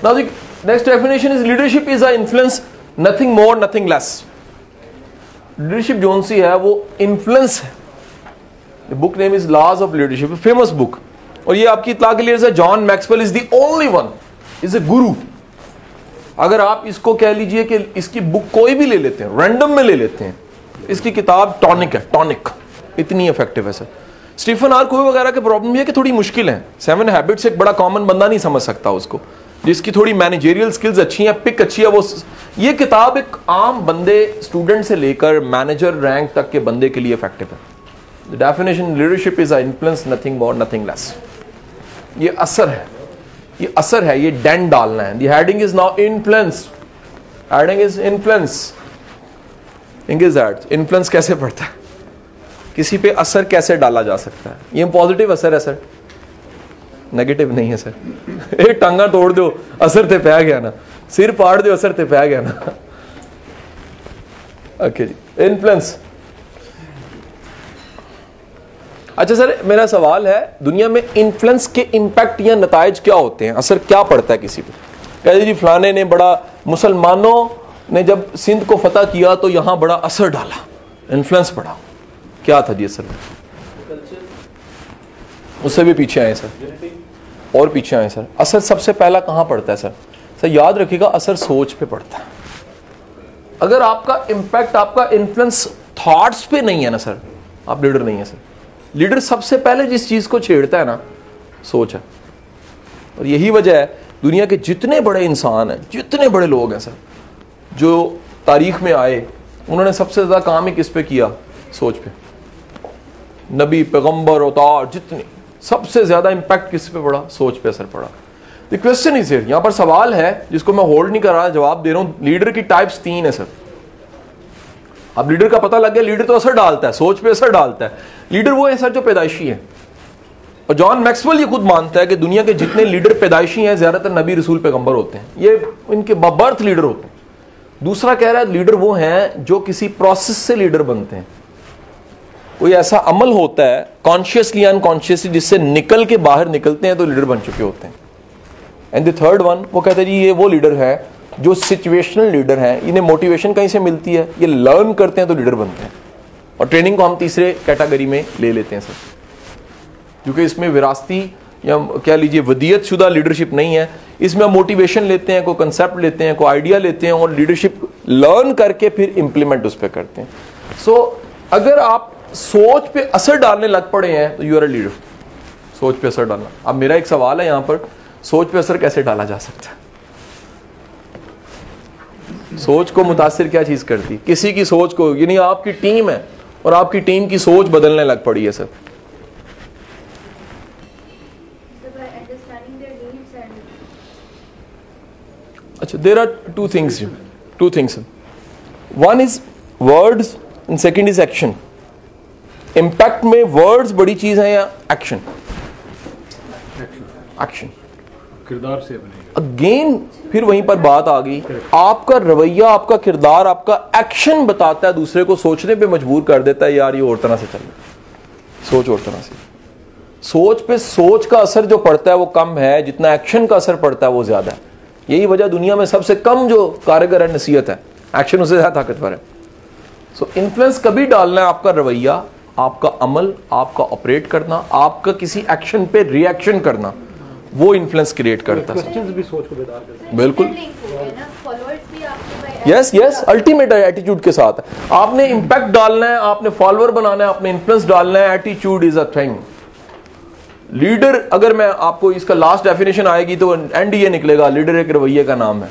Now the next definition is leadership is a influence, nothing more nothing less. Leadership John C है वो influence है। The book name is laws of leadership, famous book, और ये आपकी इत्तला के लिए है, John Maxwell is the only one, is a guru. अगर आप इसको कह लीजिए कि इसकी बुक कोई भी ले लेते हैं, रैंडम में ले लेते हैं, इसकी किताब टॉनिक है, टॉनिक, इतनी इफेक्टिव है सर। स्टीफन आर कोवी वगैरह की प्रॉब्लम है कि थोड़ी मुश्किल है, 7 हैबिट्स एक बड़ा कॉमन बंदा नहीं समझ सकता उसको, जिसकी थोड़ी मैनेजरियल स्किल्स अच्छी हैं, पिक अच्छी है, वो ये किताब एक आम बंदे, स्टूडेंट से लेकर मैनेजर रैंक तक के बंदे के लिए इफेक्टिव है। The definition leadership is a influence, nothing more nothing less. ये असर है, ये असर है, ये डेंट डालना है। The heading is now influence, heading is influence, English that influence कैसे पड़ता है, किसी पे असर कैसे डाला जा सकता है। ये पॉजिटिव असर है सर, नेगेटिव नहीं है सर। एक टांगा तोड़ दो असर ते पै गया ना, सिर पाड़ दो असर ते पै गया ना। ओके जी, इन्फ्लुएंस। अच्छा सर, मेरा सवाल है, दुनिया में इन्फ्लुएंस के इंपैक्ट या नताइज क्या होते हैं, असर क्या पड़ता है किसी पे? कहते जी फलाने ने बड़ा, मुसलमानों ने जब सिंध को फतह किया तो यहां बड़ा असर डाला, इन्फ्लुएंस पड़ा। क्या था जी असर? उससे भी पीछे आए सर, और पीछे आए सर। असर सबसे पहला कहां पड़ता है सर? सर याद रखिएगा, असर सोच पे पड़ता है। अगर आपका इंपैक्ट, आपका इन्फ्लुएंस थॉट्स पे नहीं है ना सर, आप लीडर नहीं है सर। लीडर सबसे पहले जिस चीज को छेड़ता है ना, सोच है। और यही वजह है दुनिया के जितने बड़े इंसान हैं, जितने बड़े लोग हैं सर, जो तारीख में आए, उन्होंने सबसे ज्यादा काम ही किस पे किया? सोच पे। नबी, पैगंबर, अवतार, जितने, सबसे ज्यादा इंपैक्ट किस पे पड़ा? सोच पे असर पड़ा। द क्वेश्चन इज हियर, यहां पर सवाल है जिसको मैं होल्ड नहीं कर रहा, जवाब दे रहा हूं। लीडर की टाइप्स 3 है सर। अब लीडर का पता लग गया, लीडर तो असर डालता है, सोच पे असर डालता है। लीडर वो है सर जो पैदाइशी है, और जॉन मैक्सवेल ये खुद मानता है कि दुनिया के जितने लीडर पैदाइशी हैं, ज्यादातर नबी, रसूल, पैगंबर होते हैं, ये इनके बर्थ लीडर होते हैं। दूसरा कह रहा है लीडर वो हैं जो किसी प्रोसेस से लीडर बनते हैं, कोई ऐसा अमल होता है कॉन्शियसली अनकॉन्शियसली जिससे निकल के बाहर निकलते हैं तो लीडर बन चुके होते हैं। एंड द थर्ड वन, वो कहते हैं जी ये वो लीडर है जो सिचुएशनल लीडर हैं, इन्हें मोटिवेशन कहीं से मिलती है, ये लर्न करते हैं तो लीडर बनते हैं। और ट्रेनिंग को हम तीसरे कैटेगरी में ले लेते हैं सर, क्योंकि इसमें विरासती या क्या लीजिए वदियत शुदा लीडरशिप नहीं है। इसमें हम मोटिवेशन लेते हैं, कोई कंसेप्ट लेते हैं, कोई आइडिया लेते हैं, और लीडरशिप लर्न करके फिर इंप्लीमेंट उस पर करते हैं। सो अगर आप सोच पे असर डालने लग पड़े हैं तो यू आर अ लीडर। सोच पे असर डालना। अब मेरा एक सवाल है यहां पर, सोच पे असर कैसे डाला जा सकता है? सोच को मुतासिर क्या चीज करती? किसी की सोच को, यानी आपकी टीम है और आपकी टीम की सोच बदलने लग पड़ी है सर। अच्छा, there are two things. One is words and second is action. Impact में वर्ड्स बड़ी चीज है या एक्शन? एक्शन किरदार से बनेगा। अगेन फिर वहीं पर बात आ गई, आपका रवैया, आपका किरदार, आपका एक्शन बताता है, दूसरे को सोचने पे मजबूर कर देता है, यार ये और तरह से चल रहा है, सोच और तरह से। सोच पे सोच का असर जो पड़ता है वो कम है, जितना एक्शन का असर पड़ता है वो ज्यादा है। यही वजह दुनिया में सबसे कम जो कारगर है नसीहत है, एक्शन उससे ज्यादा ताकतवर है। सो इन्फ्लुएंस कभी डालना है आपका रवैया, आपका अमल, आपका ऑपरेट करना, आपका किसी एक्शन पे रिएक्शन करना, वो इन्फ्लुएंस क्रिएट करता है। क्वेश्चंस भी सोच को बेदार करते हैं। बिल्कुल, यस, अल्टीमेट एटीट्यूड के साथ है। आपने इंपैक्ट डालना है, आपने फॉलोअर बनाना है, आपने इन्फ्लुएंस डालना है, attitude is a thing. Leader, अगर मैं आपको इसका लास्ट डेफिनेशन आएगी तो एंड ये निकलेगा, लीडर एक रवैये का नाम है।